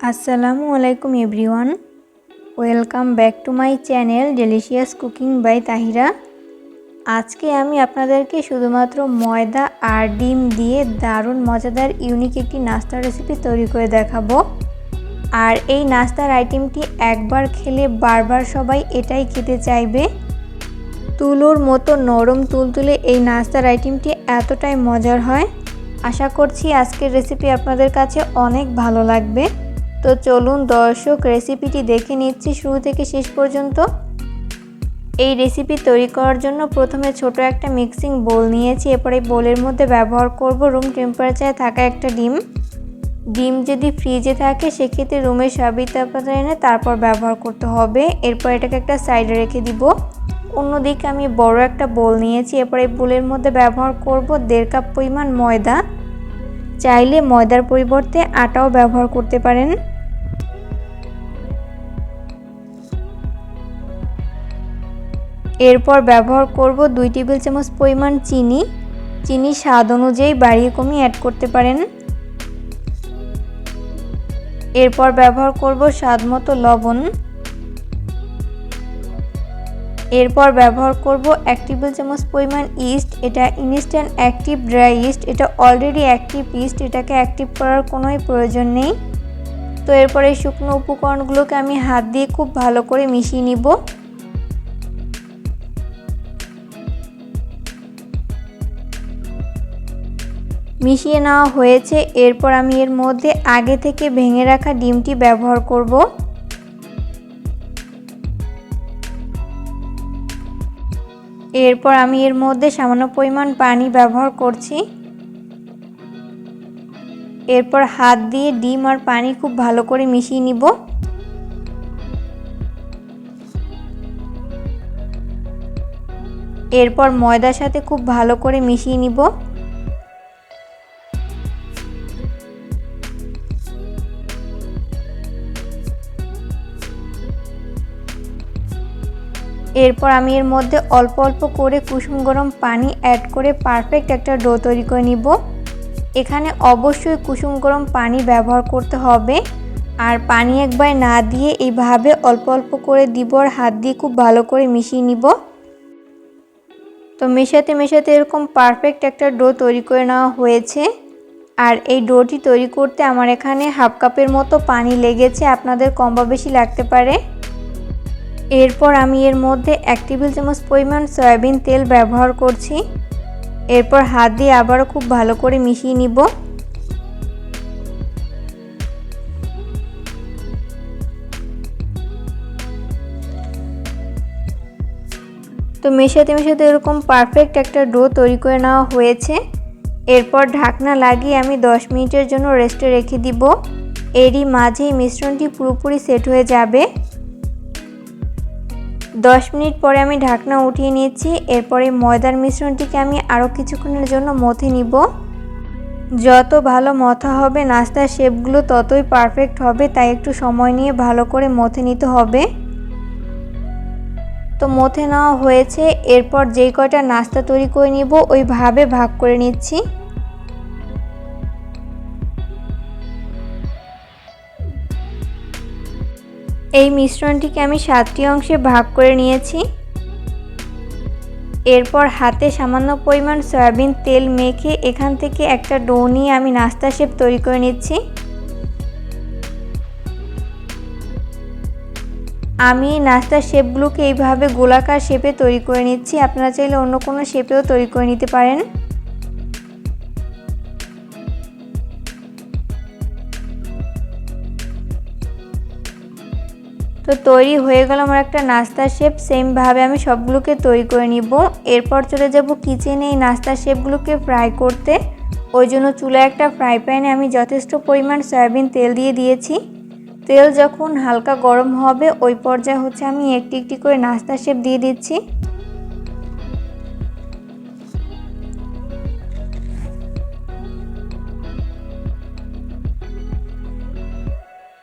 আসসালামু আলাইকুম everyone, welcome back to my channel delicious cooking by Tahira. আজকে আমি আপনাদেরকে শুধুমাত্র ময়দা আর ডিম দিয়ে দারুণ মজাদার ইউনিক একটি নাস্তার রেসিপি তৈরি করে দেখাবো। আর এই নাস্তার আইটেমটি একবার খেলে বারবার সবাই এটাই খেতে চাইবে। তুলোর মতো নরম তুলতুলে এই নাস্তার আইটেমটি এতটাই মজার হয়। আশা করছি আজকের রেসিপি আপনাদের কাছে অনেক ভালো লাগবে। তো চলুন দর্শক, রেসিপিটি দেখে নিচ্ছি শুরু থেকে শেষ পর্যন্ত। এই রেসিপি তৈরি করার জন্য প্রথমে ছোট একটা মিক্সিং বোল নিয়েছি। এরপরে বোলের মধ্যে ব্যবহার করব রুম টেম্পারেচারে থাকা একটা ডিম। ডিম যদি ফ্রিজে থাকে সেক্ষেত্রে রুমের স্বাভাবিক তাপমাত্রায় এনে তারপর ব্যবহার করতে হবে। এরপর এটাকে একটা সাইডে রেখে দিব। অন্যদিকে আমি বড় একটা বোল নিয়েছি। এরপর এই বোলের মধ্যে ব্যবহার করব 1.5 কাপ পরিমাণ ময়দা। চাইলে ময়দার পরিবর্তে আটাও ব্যবহার করতে পারেন। এরপর ব্যবহার করব 2 টেবিল চামচ পরিমাণ চিনি। চিনি স্বাদ অনুযায়ী বাড়িয়ে কমিয়ে অ্যাড করতে পারেন। এরপর ব্যবহার করব স্বাদমতো লবণ। এরপর ব্যবহার করব 1 টেবিল চামচ পরিমাণ ইস্ট। এটা ইনস্ট্যান্ট অ্যাক্টিভ ড্রাই ইস্ট। এটা অলরেডি অ্যাক্টিভ ইস্ট, এটাকে অ্যাক্টিভ করার কোনোই প্রয়োজন নেই। তো এরপর এই শুকনো উপকরণগুলোকে আমি হাত দিয়ে খুব ভালো করে মিশিয়ে নিব। মিশিয়ে নেওয়া হয়েছে। এরপর আমি এর মধ্যে আগে থেকে ভেঙে রাখা ডিমটি ব্যবহার করব। এরপর আমি এর মধ্যে সামান্য পরিমাণ পানি ব্যবহার করছি। এরপর হাত দিয়ে ডিম আর পানি খুব ভালো করে মিশিয়ে নিব। এরপর ময়দার সাথে খুব ভালো করে মিশিয়ে নিব। এরপর আমি এর মধ্যে অল্প অল্প করে কুসুম গরম পানি অ্যাড করে পারফেক্ট একটা ডো তৈরি করে নিব। এখানে অবশ্যই কুসুম গরম পানি ব্যবহার করতে হবে। আর পানি একবার না দিয়ে এইভাবে অল্প অল্প করে দিব আর হাত দিয়ে খুব ভালো করে মিশিয়ে নিব। তো মেশাতে মেশাতে এরকম পারফেক্ট একটা ডো তৈরি করে নেওয়া হয়েছে। আর এই ডোটি তৈরি করতে আমার এখানে 1/2 কাপের মতো পানি লেগেছে, আপনাদের কম বা বেশি লাগতে পারে। এরপর আমি এর মধ্যে 1 টেবিল চামচ পরিমাণ সয়াবিন তেল ব্যবহার করছি। এরপর হাত দিয়ে আবারও খুব ভালো করে মিশিয়ে নিব। তো মেশাতে মেশাতে এরকম পারফেক্ট একটা ডো তৈরি করে নেওয়া হয়েছে। এরপর ঢাকনা লাগিয়ে আমি 10 মিনিটের জন্য রেস্টে রেখে দিব। এরই মাঝেই মিশ্রণটি পুরোপুরি সেট হয়ে যাবে। 10 মিনিট পরে আমি ঢাকনা উঠিয়ে নিয়েছি। এরপরে ময়দার মিশ্রণটিকে আমি আরও কিছুক্ষণের জন্য মথে নিব। যত ভালো মথা হবে নাস্তার শেপগুলো ততই পারফেক্ট হবে, তাই একটু সময় নিয়ে ভালো করে মথে নিতে হবে। তো মথে নেওয়া হয়েছে। এরপর যেই কয়টা নাস্তা তৈরি করে নিব ওইভাবে ভাগ করে নিচ্ছি। এই মিশ্রণটিকে আমি 7টি অংশে ভাগ করে নিয়েছি। এরপর হাতে সামান্য পরিমাণ সয়াবিন তেল মেখে এখান থেকে একটা ডো নিয়ে আমি নাস্তা শেপ তৈরি করে নিচ্ছি। আমি নাস্তার শেপগুলোকে এইভাবে গোলাকার শেপে তৈরি করে নিচ্ছি। আপনারা চাইলে অন্য কোনো শেপেও তৈরি করে নিতে পারেন। তো তৈরি হয়ে গেল আমার একটা নাস্তার শেপ। সেমভাবে আমি সবগুলোকে তৈরি করে নিব। এরপর চলে যাব কিচেনে এই নাস্তার শেপগুলোকে ফ্রাই করতে। ওই জন্য চুলায় একটা ফ্রাই প্যানে আমি যথেষ্ট পরিমাণ সয়াবিন তেল দিয়ে দিয়েছি। তেল যখন হালকা গরম হবে ওই পর্যায়ে আমি একটি একটি করে নাস্তার শেপ দিয়ে দিচ্ছি।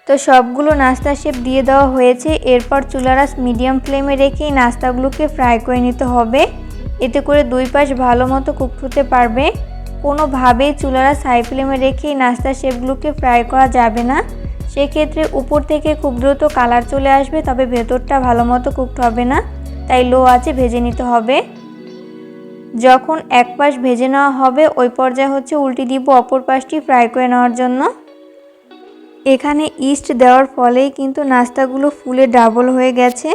তো সবগুলো নাস্তা শেপ দিয়ে দেওয়া হয়েছে। এরপর চুলার আঁচ মিডিয়াম ফ্লেমে রেখে নাস্তাগুলোকে ফ্রাই করে নিতে হবে। এতে করে দুই পাশ ভালো মতো কুকড হতে পারবে। কোনোভাবেই চুলার আঁচ হাই ফ্লেমে রেখে নাস্তা শেপগুলোকে ফ্রাই করা যাবে না। সেক্ষেত্রে উপর থেকে খুব দ্রুত কালার চলে আসবে, তবে ভেতরটা ভালো মতো কুকড হবে না, তাই লো আঁচে ভেজে নিতে হবে। যখন এক পাশ ভেজে নেওয়া হবে ওই পর্যায়ে হচ্ছে উল্টে দিব অপর পাশটি ফ্রাই করে নেওয়ার জন্য। এখানে ইস্ট দেওয়ার ফলেই কিন্তু নাস্তাগুলো ফুলে ডাবল হয়ে গেছে।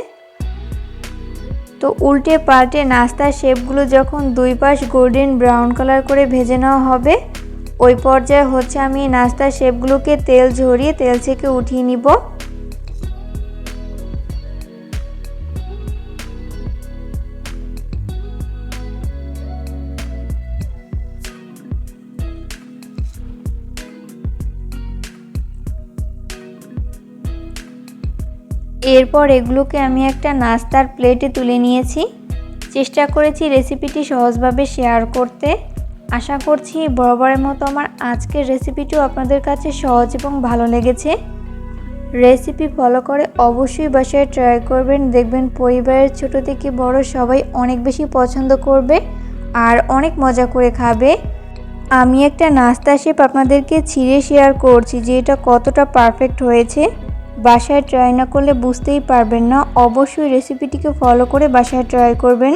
তো উল্টে পাল্টে নাস্তার শেপগুলো যখন দুই পাশ গোল্ডেন ব্রাউন কালার করে ভেজে নেওয়া হবে ওই পর্যায়ে হচ্ছে আমি নাস্তার শেপগুলোকে তেল ঝরিয়ে তেল থেকে উঠিয়ে নিব। এরপর এগুলোকে আমি একটা নাস্তার প্লেটে তুলে নিয়েছি। চেষ্টা করেছি রেসিপিটি সহজভাবে শেয়ার করতে। আশা করছি বরাবরের মতো আমার আজকের রেসিপিটিও আপনাদের কাছে সহজ এবং ভালো লেগেছে। রেসিপি ফলো করে অবশ্যই বাসায় ট্রাই করবেন, দেখবেন পরিবারের ছোট থেকে বড় সবাই অনেক বেশি পছন্দ করবে আর অনেক মজা করে খাবে। আমি একটা নাস্তা শেপ আপনাদেরকে ছিঁড়ে শেয়ার করছি যে এটা কতটা পারফেক্ট হয়েছে। বাসায় ট্রাই না করলে বুঝতেই পারবেন না। অবশ্যই রেসিপিটিকে ফলো করে বাসায় ট্রাই করবেন।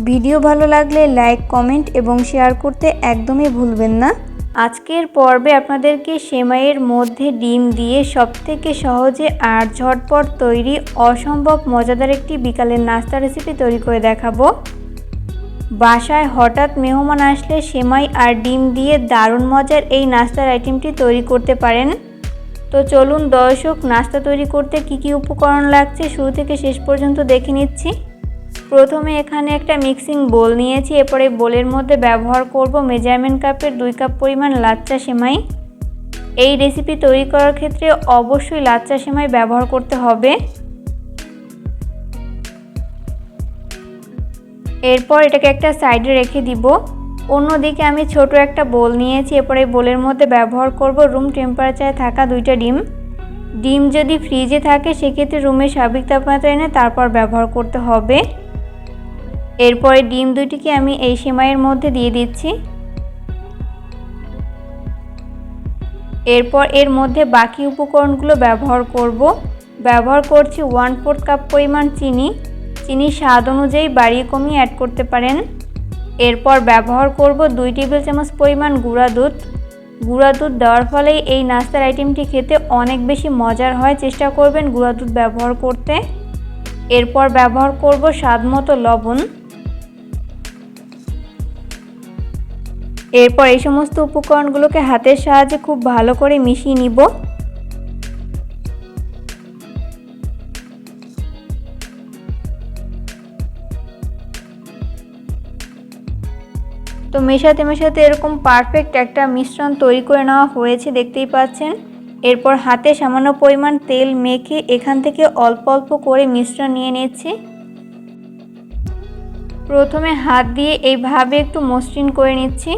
ভিডিও ভালো লাগলে লাইক, কমেন্ট এবং শেয়ার করতে একদমই ভুলবেন না। আজকের পর্বে আপনাদেরকে সেমাইয়ের মধ্যে ডিম দিয়ে সবথেকে সহজে আর ঝটপট তৈরি অসম্ভব মজাদার একটি বিকালের নাস্তা রেসিপি তৈরি করে দেখাবো। বাসায় হঠাৎ মেহমান আসলে সেমাই আর ডিম দিয়ে দারুণ মজার এই নাস্তার আইটেমটি তৈরি করতে পারেন। তো চলুন দর্শক, নাস্তা তৈরি করতে কি কি উপকরণ লাগছে শুরু থেকে শেষ পর্যন্ত দেখে নিচ্ছি। প্রথমে এখানে একটা মিক্সিং বোল নিয়েছি। এরপরে বোলের মধ্যে ব্যবহার করব মেজারমেন্ট কাপের 2 কাপ পরিমাণ লাচ্চা সেমাই। এই রেসিপি তৈরি করার ক্ষেত্রে অবশ্যই লাচ্চা সেমাই ব্যবহার করতে হবে। এরপর এটাকে একটা সাইডে রেখে দিব। অন্যদিকে আমি ছোট একটা বোল নিয়েছি। এরপরে বোলের মধ্যে ব্যবহার করব রুম টেম্পারেচারে থাকা 2টা ডিম। ডিম যদি ফ্রিজে থাকে সেক্ষেত্রে রুমের স্বাভাবিক তাপমাত্রা এনে তারপর ব্যবহার করতে হবে। এরপরে ডিম দুটিকে আমি এই সেমাইয়ের মধ্যে দিয়ে দিচ্ছি। এরপর এর মধ্যে বাকি উপকরণগুলো ব্যবহার করব। ব্যবহার করছি 1/4 কাপ পরিমাণ চিনি। চিনি স্বাদ অনুযায়ী বাড়িয়ে কমিয়ে অ্যাড করতে পারেন। এরপর ব্যবহার করব 2 টেবিল চামচ পরিমাণ গুঁড়া দুধ। গুঁড়া দুধ দেওয়ার ফলে এই নাস্তার আইটেমটি খেতে অনেক বেশি মজার হয়, চেষ্টা করবেন গুঁড়া দুধ ব্যবহার করতে। এরপর ব্যবহার করব স্বাদমতো লবণ। এরপর এই সমস্ত উপকরণগুলোকে হাতের সাহায্যে খুব ভালো করে মিশিয়ে নিব। তো মেশাতে মেশাতে এরকম পারফেক্ট একটা মিশ্রণ তৈরি করে নেওয়া হয়েছে, দেখতেই পাচ্ছেন। এরপর হাতে সামান্য পরিমাণ তেল মেখে এখান থেকে অল্প অল্প করে মিশ্রণ নিয়ে নিচ্ছি। প্রথমে হাত দিয়ে এইভাবে একটু মসৃণ করে নিচ্ছি।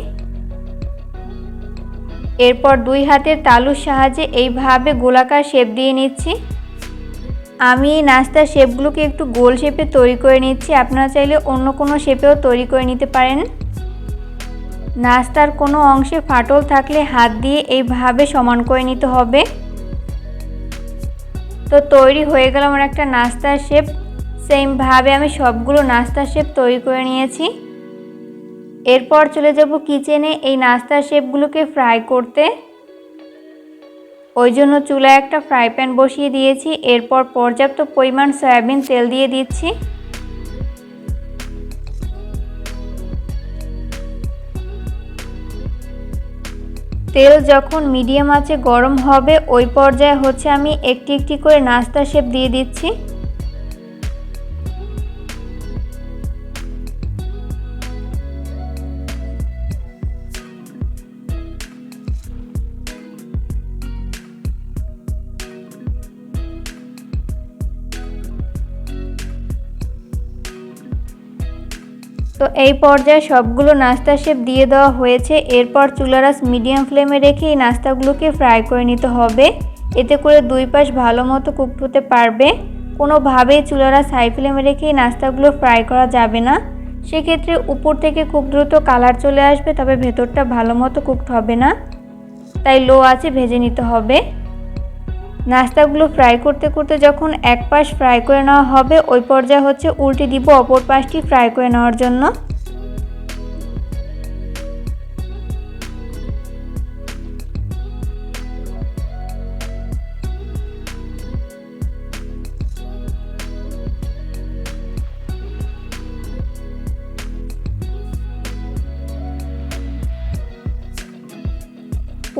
এরপর 2 হাতের তালুর সাহায্যে এইভাবে গোলাকার শেপ দিয়ে নিচ্ছি। আমি এই নাস্তার শেপগুলোকে একটু গোল শেপে তৈরি করে নিচ্ছি। আপনারা চাইলে অন্য কোনো শেপেও তৈরি করে নিতে পারেন। নাস্তার কোনো অংশে ফাটল থাকলে হাত দিয়ে এইভাবে সমান করে নিতে হবে। তো তৈরি হয়ে গেল আমার একটা নাস্তার শেপ। সেমভাবে আমি সবগুলো নাস্তার শেপ তৈরি করে নিয়েছি। এরপর চলে যাব কিচেনে এই নাস্তার শেপগুলোকে ফ্রাই করতে। ওই জন্য চুলায় একটা ফ্রাই প্যান বসিয়ে দিয়েছি। এরপর পর্যাপ্ত পরিমাণ সয়াবিন তেল দিয়ে দিচ্ছি। তেল যখন মিডিয়াম আঁচে গরম হবে ওই পর্যায়ে হচ্ছে আমি একটি একটি করে নাস্তা শেপ দিয়ে দিচ্ছি। তো এই পর্যায়ে সবগুলো নাস্তা শেপ দিয়ে দেওয়া হয়েছে। এরপর চুলার আঁচ মিডিয়াম ফ্লেমে রেখে এই নাস্তাগুলোকে ফ্রাই করে নিতে হবে। এতে করে 2 পাশ ভালো মতো কুকড হতে পারবে। কোনোভাবেই চুলার আঁচ হাই ফ্লেমে রেখে এই নাস্তাগুলো ফ্রাই করা যাবে না, সেক্ষেত্রে উপর থেকে খুব দ্রুত কালার চলে আসবে, তবে ভেতরটা ভালো মতো কুকড হবে না, তাই লো আঁচে ভেজে নিতে হবে। নাস্তাগুলো ফ্রাই করতে করতে যখন এক পাশ ফ্রাই করে নেওয়া হবে ওই পর্যায়ে হচ্ছে উল্টে দিব অপর পাশটি ফ্রাই করে নেওয়ার জন্য।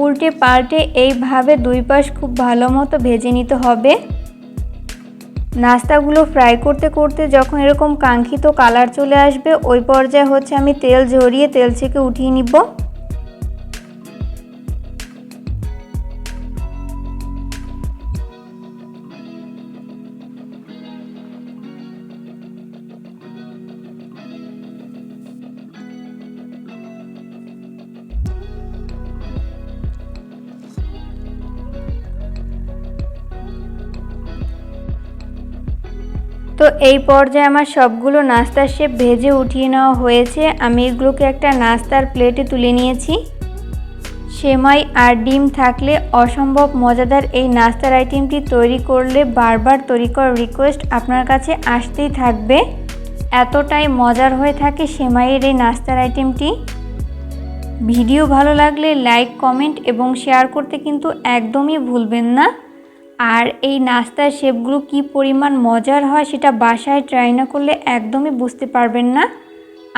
উল্টে পাল্টে এইভাবে দুই পাশ খুব ভালো মতো ভেজে নিতে হবে। নাস্তাগুলো ফ্রাই করতে করতে যখন এরকম কাঙ্ক্ষিত কালার চলে আসবে ওই পর্যায়ে হচ্ছে আমি তেল ঝরিয়ে তেল থেকে উঠিয়ে নিব। তো এই পর্যায়ে আমার সবগুলো নাস্তার শেপ ভেজে উঠিয়ে নেওয়া হয়েছে। আমি এগুলোকে একটা নাস্তার প্লেটে তুলে নিয়েছি। সেমাই আর ডিম থাকলে অসম্ভব মজাদার এই নাস্তার আইটেমটি তৈরি করলে বারবার তৈরি করার রিকোয়েস্ট আপনার কাছে আসতেই থাকবে। এতটাই মজার হয়ে থাকে সেমাইয়ের এই নাস্তার আইটেমটি। ভিডিও ভালো লাগলে লাইক, কমেন্ট এবং শেয়ার করতে কিন্তু একদমই ভুলবেন না। আর এই নাস্তার শেপগুলো কি পরিমাণ মজার হয় সেটা বাসায় ট্রাই না করলে একদমই বুঝতে পারবেন না।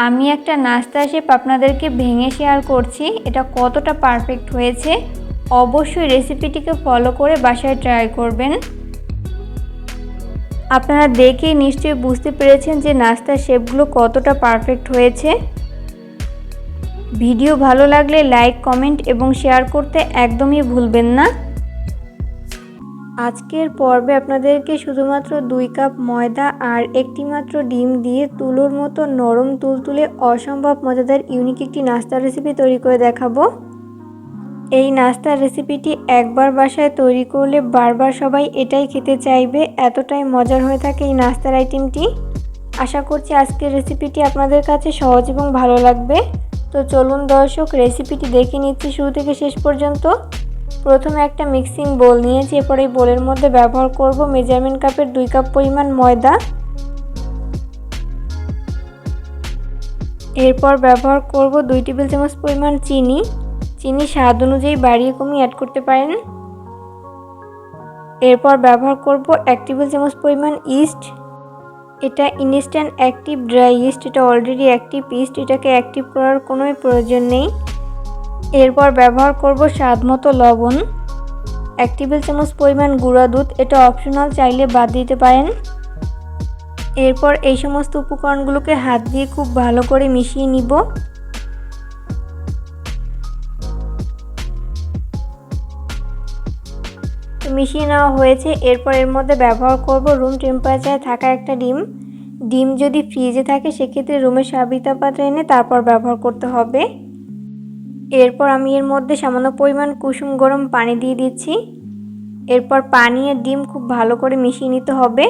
আমি একটা নাস্তার শেপ আপনাদেরকে ভেঙে শেয়ার করছি, এটা কতটা পারফেক্ট হয়েছে। অবশ্যই রেসিপিটিকে ফলো করে বাসায় ট্রাই করবেন। আপনারা দেখেই নিশ্চয়ই বুঝতে পেরেছেন যে নাস্তার শেপগুলো কতটা পারফেক্ট হয়েছে। ভিডিও ভালো লাগলে লাইক, কমেন্ট এবং শেয়ার করতে একদমই ভুলবেন না। আজকের পর্বে আপনাদেরকে শুধুমাত্র 2 কাপ ময়দা আর একটি মাত্র ডিম দিয়ে তুলোর মতো নরম তুলতুলে অসম্ভব মজাদার ইউনিক একটি নাস্তার রেসিপি তৈরি করে দেখাবো। এই নাস্তার রেসিপিটি একবার বাসায় তৈরি করলে বারবার সবাই এটাই খেতে চাইবে, এতটাই মজার হয়ে থাকে এই নাস্তার আইটেমটি। আশা করছি আজকের রেসিপিটি আপনাদের কাছে সহজ এবং ভালো লাগবে। তো চলুন দর্শক, রেসিপিটি দেখে নিচ্ছি শুরু থেকে শেষ পর্যন্ত। প্রথমে একটা মিক্সিং বোল নিয়েছি, এরপর এই বোলের মধ্যে ব্যবহার করব মেজারমেন্ট কাপের 2 কাপ পরিমাণ ময়দা। এরপর ব্যবহার করব 2 টেবিল চামচ পরিমাণ চিনি। চিনি স্বাদ অনুযায়ী বাড়িয়ে কমিয়ে অ্যাড করতে পারেন। এরপর ব্যবহার করব 1 টেবিল চামচ পরিমাণ ইস্ট। এটা ইনস্ট্যান্ট অ্যাক্টিভ ড্রাই ইস্ট, এটা অলরেডি অ্যাক্টিভ ইস্ট, এটাকে অ্যাক্টিভ করার কোনো প্রয়োজন নেই। এরপর ব্যবহার করব স্বাদ মতো লবণ, 1 টেবিল চামচ পরিমাণ গুঁড়া দুধ, এটা অপশনাল, চাইলে বাদ দিতে পারেন। এরপর এই সমস্ত উপকরণগুলোকে হাত দিয়ে খুব ভালো করে মিশিয়ে নিব। তো মিশিয়ে নেওয়া হয়েছে। এরপর এর মধ্যে ব্যবহার করব রুম টেম্পারেচারে থাকা একটা ডিম। ডিম যদি ফ্রিজে থাকে সেক্ষেত্রে রুমের স্বাভাবিক তাপমাত্রা এনে তারপর ব্যবহার করতে হবে। এরপর আমি এর মধ্যে সামান্য পরিমাণ কুসুম গরম পানি দিয়ে দিচ্ছি। এরপর পানি আর ডিম খুব ভালো করে মিশিয়ে নিতে হবে।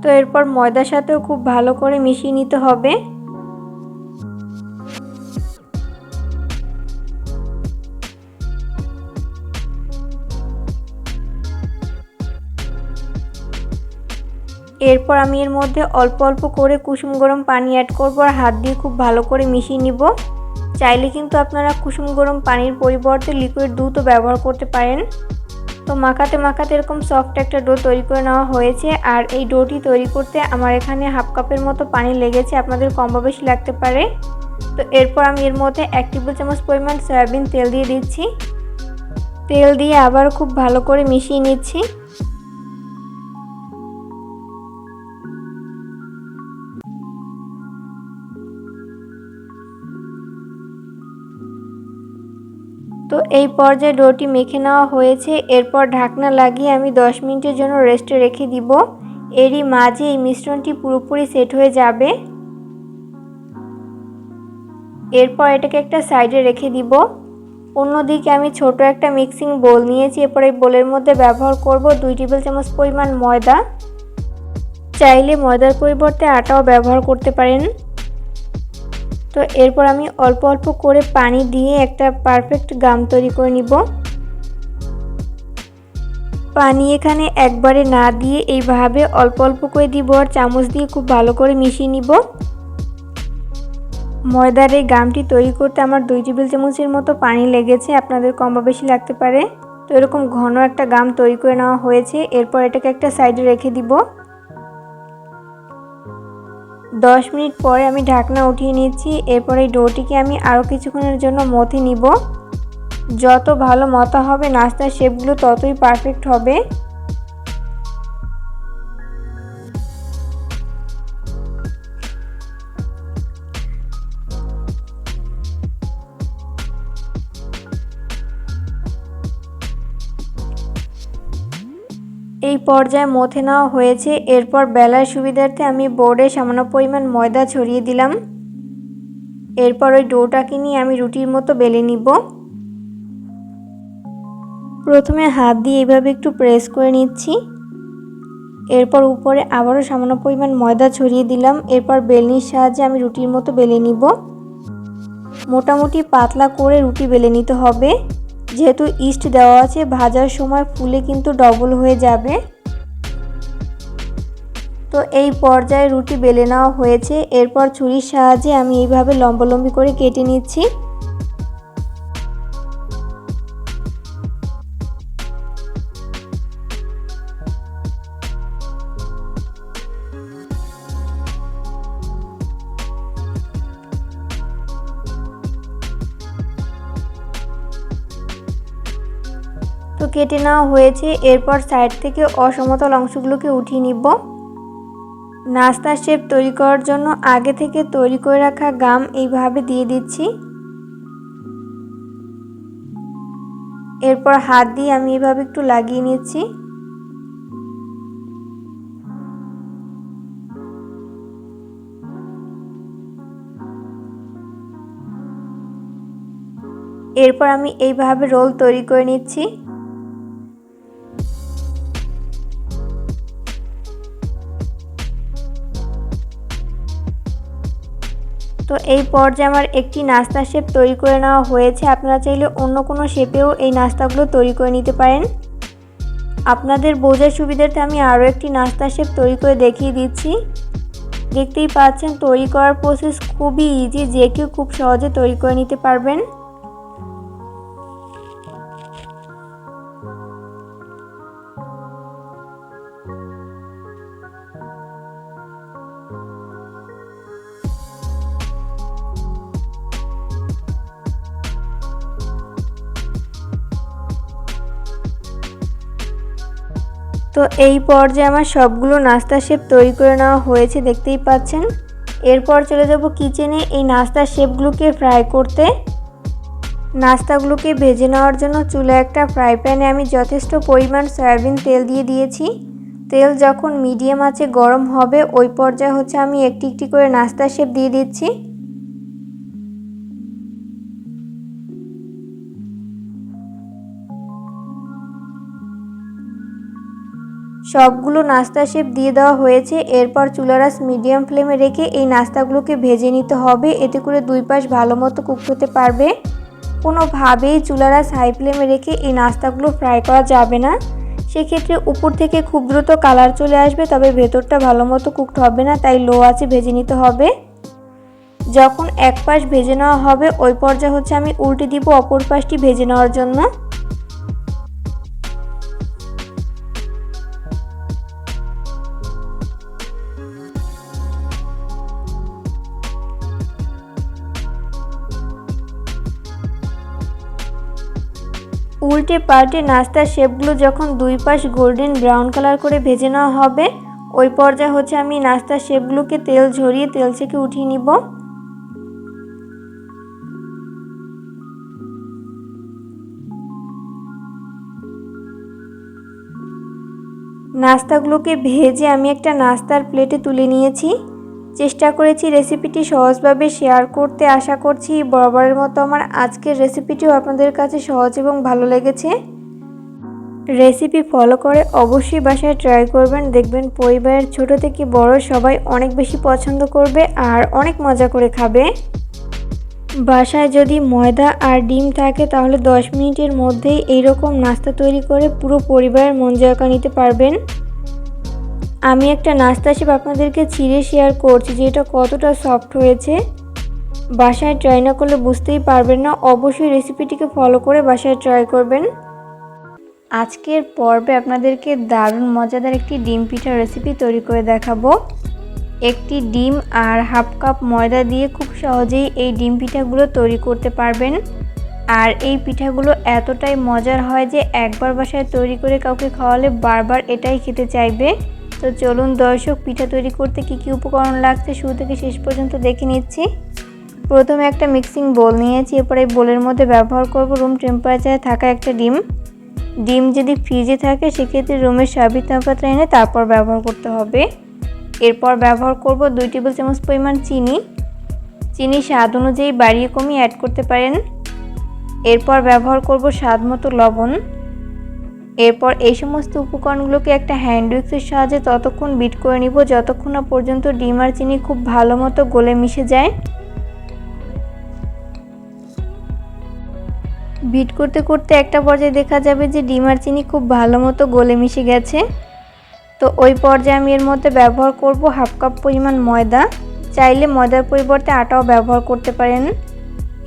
তো এরপর ময়দার সাথেও খুব ভালো করে মিশিয়ে নিতে হবে। এরপর আমি এর মধ্যে অল্প অল্প করে কুসুম গরম পানি অ্যাড করব আর হাত দিয়ে খুব ভালো করে মিশিয়ে নিব। চাইলে কিন্তু আপনারা কুসুম গরম পানির পরিবর্তে লিকুইড দুধও ব্যবহার করতে পারেন। তো মাখাতে মাখাতে এরকম সফট একটা ডো তৈরি করে নেওয়া হয়েছে। আর এই ডোটি তৈরি করতে আমার এখানে হাফ কাপের মতো পানি লেগেছে, আপনাদের কম বা বেশি লাগতে পারে। তো এরপর আমি এর মধ্যে 1 টেবিল চামচ পরিমাণ সয়াবিন তেল দিয়ে দিচ্ছি। তেল দিয়ে আবার খুব ভালো করে মিশিয়ে নিচ্ছি। তো এই পর্যায়ে ডোটি মেখে নেওয়া হয়েছে। এরপর ঢাকনা লাগিয়ে আমি 10 মিনিটের জন্য রেস্টে রেখে দিব। এরই মাঝে এই মিশ্রণটি পুরোপুরি সেট হয়ে যাবে। এরপর এটাকে একটা সাইডে রেখে দিব। অন্যদিকে আমি ছোট একটা মিক্সিং বোল নিয়েছি। এরপর এই বোলের মধ্যে ব্যবহার করব 2 টেবিল চামচ পরিমাণ ময়দা। চাইলে ময়দার পরিবর্তে আটাও ব্যবহার করতে পারেন। তো এরপর আমি অল্প অল্প করে পানি দিয়ে একটা পারফেক্ট গাম তৈরি করে নিব। পানি এখানে একবারে না দিয়ে এইভাবে অল্প অল্প করে দিব আর চামচ দিয়ে খুব ভালো করে মিশিয়ে নিব। ময়দার এই গামটি তৈরি করতে আমার 2 টেবিল চামচের মতো পানি লেগেছে, আপনাদের কম বা বেশি লাগতে পারে। তো এরকম ঘন একটা গাম তৈরি করে নেওয়া হয়েছে। এরপর এটাকে একটা সাইডে রেখে দিব। 10 মিনিট পরে আমি ঢাকনা উঠিয়ে নিচ্ছি। এরপর এই ডোটিকে আমি আরও কিছুক্ষণের জন্য মথে নিব। যত ভালো মথা হবে নাস্তার শেপগুলো ততই পারফেক্ট হবে। এই পর্যায়ে মথে নেওয়া হয়েছে। এরপর বেলার সুবিধার্থে আমি বোর্ডে সামান্য পরিমাণ ময়দা ছড়িয়ে দিলাম। এরপর ওই ডোটাকে নিয়ে আমি রুটির মতো বেলে নিব। প্রথমে হাত দিয়ে এইভাবে একটু প্রেস করে নিচ্ছি। এরপর উপরে আবারও সামান্য পরিমাণ ময়দা ছড়িয়ে দিলাম। এরপর বেলনির সাহায্যে আমি রুটির মতো বেলে নিব। মোটামুটি পাতলা করে রুটি বেলে নিতে হবে, যেহেতু ইস্ট দেওয়া আছে ভাজার সময় ফুলে কিন্তু ডবল হয়ে যাবে। তো এই পর্যায়ে রুটি বেলে নেওয়া হয়েছে। এরপর ছুরির সাহায্যে আমি এইভাবে লম্বালম্বি করে কেটে নিচ্ছি। তো কেটে নেওয়া হয়েছে। এরপর সাইড থেকে অসমতল অংশগুলোকে উঠিয়ে নিব। নাস্তার শেপ তৈরি করার জন্য আগে থেকে তৈরি করে রাখা গাম এইভাবে দিয়ে দিচ্ছি। এরপর হাত দিয়ে আমি এইভাবে একটু লাগিয়ে নিচ্ছি। এরপর আমি এইভাবে রোল তৈরি করে নিচ্ছি। তো এই পর্যায়ে আমার একটি নাস্তার শেপ তৈরি করে নেওয়া হয়েছে। আপনারা চাইলে অন্য কোনো শেপেও এই নাস্তাগুলো তৈরি করে নিতে পারেন। আপনাদের বোঝার সুবিধার্থে আমি আরও একটি নাস্তার শেপ তৈরি করে দেখিয়ে দিচ্ছি। দেখতেই পাচ্ছেন তৈরি করার প্রসেস খুবই ইজি, যে কেউ খুব সহজে তৈরি করে নিতে পারবেন। তো এই পর্যায়ে আমার সবগুলো নাস্তার শেপ তৈরি করে নেওয়া হয়েছে, দেখতেই পাচ্ছেন। এরপর চলে যাব কিচেনে এই নাস্তার শেপগুলোকে ফ্রাই করতে। নাস্তাগুলোকে ভেজে নেওয়ার জন্য চুলায় একটা ফ্রাই প্যানে আমি যথেষ্ট পরিমাণ সয়াবিন তেল দিয়ে দিয়েছি। তেল যখন মিডিয়াম আঁচে গরম হবে ওই পর্যায়ে আমি একটি একটি করে নাস্তার শেপ দিয়ে দিচ্ছি। সবগুলো নাস্তা শেপ দিয়ে দেওয়া হয়েছে। এরপর চুলার আঁচ মিডিয়াম ফ্লেমে রেখে এই নাস্তাগুলোকে ভেজে নিতে হবে, এতে করে দুই পাশ ভালো মতো কুক হতে পারবে। কোনোভাবেই চুলার আঁচ হাই ফ্লেমে রেখে এই নাস্তাগুলো ফ্রাই করা যাবে না, সেক্ষেত্রে উপর থেকে খুব দ্রুত কালার চলে আসবে, তবে ভেতরটা ভালো মতো কুকড হবে না, তাই লো আঁচে ভেজে নিতে হবে। যখন এক পাশ ভেজে নেওয়া হবে ওই পর্যায়ে আমি উল্টে দিব অপর পাশটি ভেজে নেওয়ার জন্য। উল্টে পাল্টে নাস্তার শেপগুলো যখন দুই পাশ গোল্ডেন ব্রাউন কালার করে ভেজে নেওয়া হবে ওই পর্যায়ে আমি নাস্তার শেপগুলোকে তেল ঝরিয়ে তেল থেকে উঠিয়ে নিব। নাস্তাগুলোকে ভেজে আমি একটা নাস্তার প্লেটে তুলে নিয়েছি। চেষ্টা করেছি রেসিপিটি সহজভাবে শেয়ার করতে, আশা করছি বরাবরের মতো আমার আজকের রেসিপিটিও আপনাদের কাছে সহজ এবং ভালো লেগেছে। রেসিপি ফলো করে অবশ্যই বাসায় ট্রাই করবেন, দেখবেন পরিবারের ছোট থেকে বড় সবাই অনেক বেশি পছন্দ করবে আর অনেক মজা করে খাবে। বাসায় যদি ময়দা আর ডিম থাকে তাহলে 10 মিনিটের মধ্যেই এইরকম নাস্তা তৈরি করে পুরো পরিবারের মন জয় করে নিতে পারবেন। আমি একটা নাস্তা শেপ আপনাদেরকে ছিঁড়ে শেয়ার করছি যে এটা কতটা সফট হয়েছে। বাসায় ট্রাই না করলে বুঝতেই পারবেন না। অবশ্যই রেসিপিটিকে ফলো করে বাসায় ট্রাই করবেন। আজকের পর্বে আপনাদেরকে দারুণ মজাদার একটি ডিম পিঠার রেসিপি তৈরি করে দেখাবো। একটি ডিম আর হাফ কাপ ময়দা দিয়ে খুব সহজেই এই ডিম পিঠাগুলো তৈরি করতে পারবেন। আর এই পিঠাগুলো এতটাই মজার হয় যে একবার বাসায় তৈরি করে কাউকে খাওয়ালে বারবার এটাই খেতে চাইবে। তো চলুন দর্শক, পিঠা তৈরি করতে কী কী উপকরণ লাগছে শুরু থেকে শেষ পর্যন্ত দেখে নিচ্ছি। প্রথমে একটা মিক্সিং বোল নিয়েছি। এরপর এই বোলের মধ্যে ব্যবহার করব রুম টেম্পারেচারে থাকা একটা ডিম। ডিম যদি ফ্রিজে থাকে সেক্ষেত্রে রুমের স্বাভাবিক তাপমাত্রা এনে তারপর ব্যবহার করতে হবে। এরপর ব্যবহার করব 2 টেবিল চামচ পরিমাণ চিনি। চিনি স্বাদ অনুযায়ী বাড়িয়ে কমিয়ে অ্যাড করতে পারেন। এরপর ব্যবহার করব স্বাদ মতো লবণ। এরপর এই সমস্ত উপকরণগুলোকে একটা হ্যান্ড উইক্সের সাহায্যে ততক্ষণ বিট করে নিব যতক্ষণ না পর্যন্ত ডিম আর চিনি খুব ভালো মতো গলে মিশে যায়। বিট করতে করতে একটা পর্যায়ে দেখা যাবে যে ডিম আর চিনি খুব ভালো মতো গলে মিশে গেছে। তো ওই পর্যায়ে আমি এর মধ্যে ব্যবহার করব হাফ কাপ পরিমাণ ময়দা। চাইলে ময়দার পরিবর্তে আটাও ব্যবহার করতে পারেন।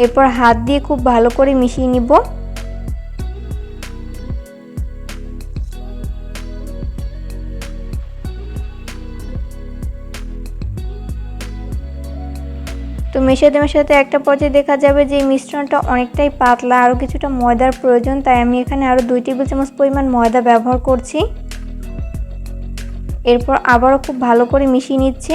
এরপর হাত দিয়ে খুব ভালো করে মিশিয়ে নিব। তো মেশাতে মেশাতে একটা পর্যায়ে দেখা যাবে যে এই মিশ্রণটা অনেকটাই পাতলা, আরও কিছুটা ময়দার প্রয়োজন। তাই আমি এখানে আরও 2 টেবিল চামচ পরিমাণ ময়দা ব্যবহার করছি। এরপর আবারও খুব ভালো করে মিশিয়ে নিচ্ছি।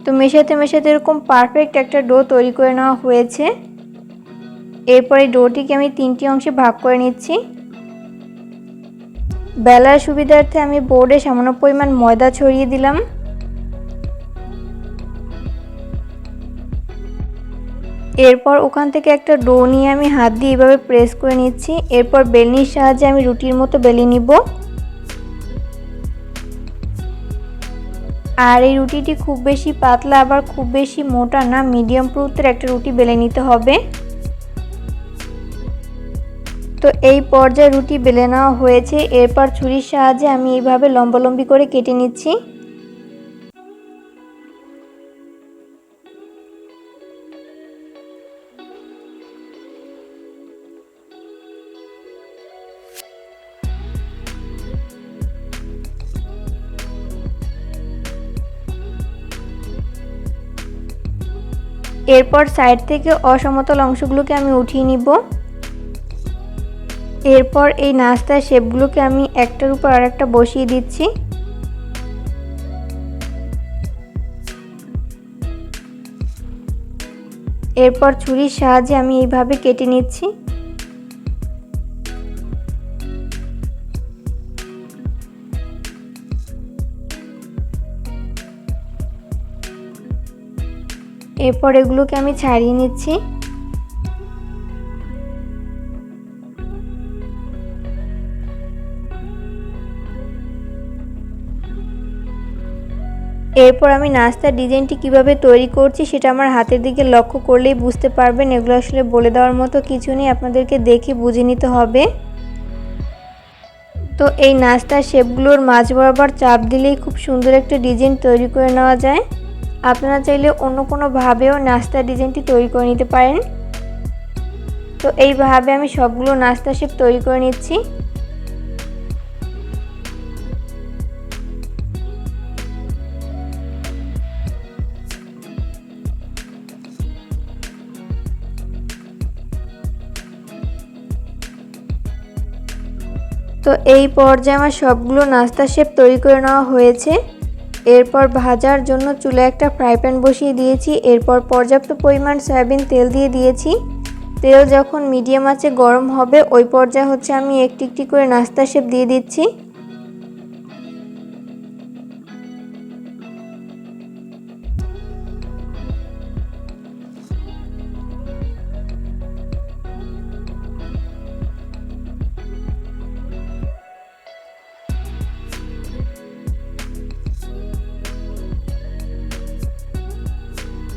তো মেশাতে মেশাতে এরকম পারফেক্ট একটা ডো তৈরি করে নেওয়া হয়েছে। এরপর এই ডোটিকে আমি 3টি অংশে ভাগ করে নিচ্ছি। বেলার সুবিধার্থে আমি বোর্ডে সামান্য পরিমাণ ময়দা ছড়িয়ে দিলাম। এরপর ওখান থেকে একটা ডো নিয়ে আমি হাত দিয়ে এভাবে প্রেস করে নিচ্ছি। এরপর বেলনির সাহায্যে আমি রুটির মতো বেলে নিব। আর এই রুটিটি খুব বেশি পাতলা আবার খুব বেশি মোটা না, মিডিয়াম পুরুত্বের একটা রুটি বেলে নিতে হবে। তো এই পর্যায়ে রুটি বেলে নেওয়া হয়েছে। এরপর ছুরির সাহায্যে আমি এইভাবে লম্বালম্বি করে কেটে নিচ্ছি। এরপর সাইড থেকে অসমতল অংশগুলোকে আমি উঠিয়ে নিব। এরপর এই নাস্তার শেপগুলোকে আমি একটার উপর আরেকটা বসিয়ে দিচ্ছি। এরপর ছুরির সাহায্যে আমি এইভাবে কেটে নিচ্ছি। এরপর এগুলোকে আমি ছাড়িয়ে নিচ্ছি। এরপর আমি নাস্তার ডিজাইনটি কিভাবে তৈরি করছি সেটা আমার হাতের দিকে লক্ষ্য করলেই বুঝতে পারবেন। এগুলো আসলে বলে দেওয়ার মতো কিছু নেই, আপনাদেরকে দেখে বুঝে নিতে হবে। তো এই নাস্তার শেপগুলোর মাঝ বরাবর চাপ দিলেই খুব সুন্দর একটা ডিজাইন তৈরি করে নেওয়া যায়। আপনারা চাইলে অন্য কোনোভাবেও নাস্তার ডিজাইনটি তৈরি করে নিতে পারেন। তো এইভাবে আমি সবগুলো নাস্তা শেপ তৈরি করে নিচ্ছি। তো এই পর্যায়ে আমার সবগুলো নাস্তা শেপ তৈরি করে নেওয়া হয়েছে। এরপর ভাজার জন্য চুলায় একটা ফ্রাই প্যান বসিয়ে দিয়েছি। এরপর পর্যাপ্ত পরিমাণ সয়াবিন তেল দিয়ে দিয়েছি। তেল যখন মিডিয়াম আঁচে গরম হবে ওই পর্যায়ে হচ্ছে আমি একটি একটি করে নাস্তা শেপ দিয়ে দিচ্ছি।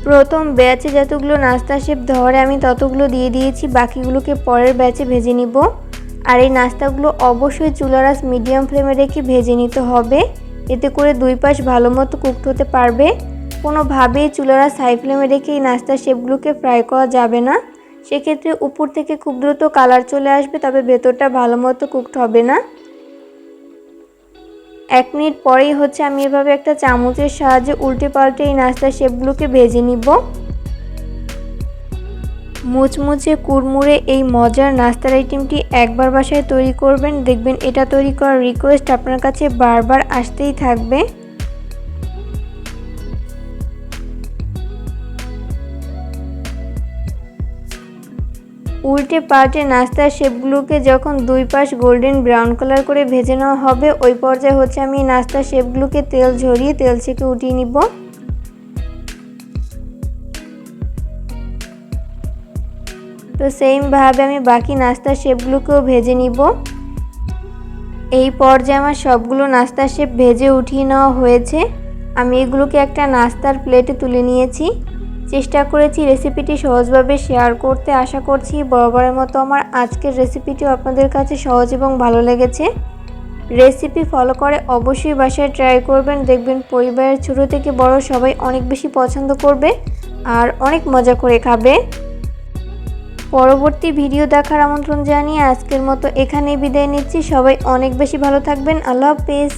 প্রথম ব্যাচে যতগুলো নাস্তা শেপ ধরে আমি ততগুলো দিয়ে দিয়েছি, বাকিগুলোকে পরের ব্যাচে ভেজে নিব। আর এই নাস্তাগুলো অবশ্যই চুলার আঁচ মিডিয়াম ফ্লেমে রেখে ভেজে নিতে হবে, এতে করে দুই পাশ ভালো মতো কুকড হতে পারবে। কোনোভাবেই চুলার আঁচ হাই ফ্লেমে রেখে এই নাস্তার শেপগুলোকে ফ্রাই করা যাবে না, সেক্ষেত্রে উপর থেকে খুব দ্রুত কালার চলে আসবে, তবে ভেতরটা ভালো মতো কুকড হবে না। 1 মিনিট পরেই আমি এভাবে একটা চামচের সাহায্যে উল্টে পাল্টে এই নাস্তার শেপগুলোকে ভেজে নিব। মুচমুচে কুড়মুড়ে এই মজার নাস্তার আইটেমটি একবার বাসায় তৈরি করবেন, দেখবেন এটা তৈরি করার রিকোয়েস্ট আপনার কাছে বারবার আসতেই থাকবে। উল্টে পাল্টে নাস্তার শেপগুলোকে যখন দুই পাশ গোল্ডেন ব্রাউন কালার করে ভেজে নেওয়া হবে, ওই পর্যায়ে আমি নাস্তার শেপগুলোকে তেল ঝরিয়ে তেল থেকে উঠিয়ে নিব। তো সেমভাবে আমি বাকি নাস্তার শেপগুলোকেও ভেজে নিব। এই পর্যায়ে আমার সবগুলো নাস্তার শেপ ভেজে উঠিয়ে নেওয়া হয়েছে। আমি এগুলোকে একটা নাস্তার প্লেটে তুলে নিয়েছি। চেষ্টা করেছি রেসিপিটি সহজভাবে শেয়ার করতে, আশা করছি বরাবরের মতো আমার আজকের রেসিপিটিও আপনাদের কাছে সহজ এবং ভালো লেগেছে। রেসিপি ফলো করে অবশ্যই বাসায় ট্রাই করবেন, দেখবেন পরিবারের ছোট থেকে বড় সবাই অনেক বেশি পছন্দ করবে আর অনেক মজা করে খাবে। পরবর্তী ভিডিও দেখার আমন্ত্রণ জানিয়ে আজকের মতো এখানেই বিদায় নিচ্ছি। সবাই অনেক বেশি ভালো থাকবেন। আল্লাহ হাফেজ।